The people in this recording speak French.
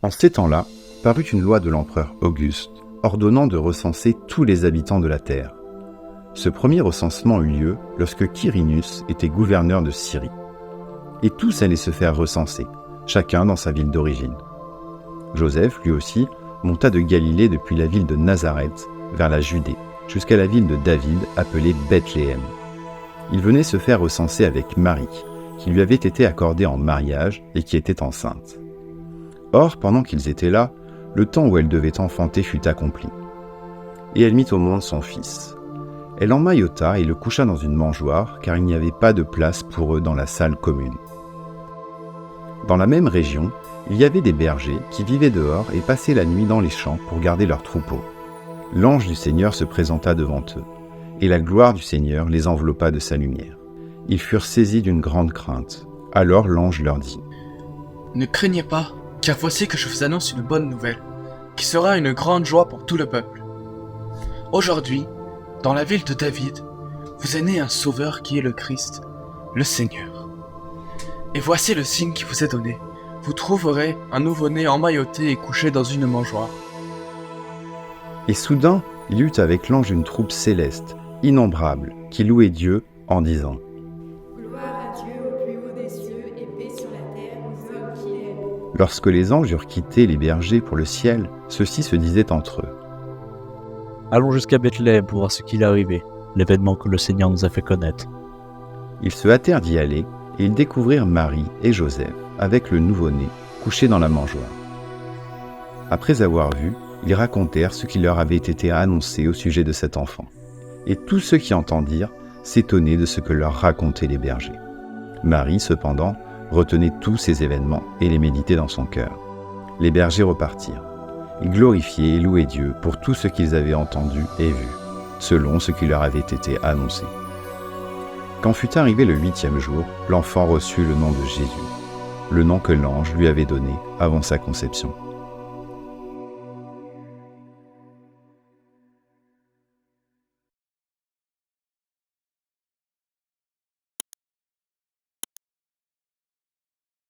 En ces temps-là, parut une loi de l'empereur Auguste ordonnant de recenser tous les habitants de la terre. Ce premier recensement eut lieu lorsque Quirinus était gouverneur de Syrie. Et tous allaient se faire recenser, chacun dans sa ville d'origine. Joseph, lui aussi, monta de Galilée depuis la ville de Nazareth vers la Judée, jusqu'à la ville de David appelée Bethléem. Il venait se faire recenser avec Marie, qui lui avait été accordée en mariage et qui était enceinte. Or, pendant qu'ils étaient là, le temps où elle devait enfanter fut accompli. Et elle mit au monde son fils. Elle emmaillota et le coucha dans une mangeoire, car il n'y avait pas de place pour eux dans la salle commune. Dans la même région, il y avait des bergers qui vivaient dehors et passaient la nuit dans les champs pour garder leurs troupeaux. L'ange du Seigneur se présenta devant eux, et la gloire du Seigneur les enveloppa de sa lumière. Ils furent saisis d'une grande crainte. Alors l'ange leur dit : « Ne craignez pas, car voici que je vous annonce une bonne nouvelle, qui sera une grande joie pour tout le peuple. Aujourd'hui, dans la ville de David, vous est né un sauveur qui est le Christ, le Seigneur. Et voici le signe qui vous est donné. Vous trouverez un nouveau-né emmailloté et couché dans une mangeoire. » Et soudain, il y eut avec l'ange une troupe céleste, innombrable, qui louait Dieu en disant : Gloire à Dieu au plus haut des cieux et paix sur la terre aux hommes qu'il aime. Lorsque les anges eurent quitté les bergers pour le ciel, ceux-ci se disaient entre eux : Allons jusqu'à Bethléem pour voir ce qu'il est arrivé, l'événement que le Seigneur nous a fait connaître. Ils se hâtèrent d'y aller, et ils découvrirent Marie et Joseph, avec le nouveau-né, couchés dans la mangeoire. Après avoir vu, ils racontèrent ce qui leur avait été annoncé au sujet de cet enfant. Et tous ceux qui entendirent s'étonnaient de ce que leur racontaient les bergers. Marie, cependant, retenait tous ces événements et les méditait dans son cœur. Les bergers repartirent. Ils glorifiaient et louaient Dieu pour tout ce qu'ils avaient entendu et vu, selon ce qui leur avait été annoncé. Quand fut arrivé le 8e jour, l'enfant reçut le nom de Jésus, le nom que l'ange lui avait donné avant sa conception.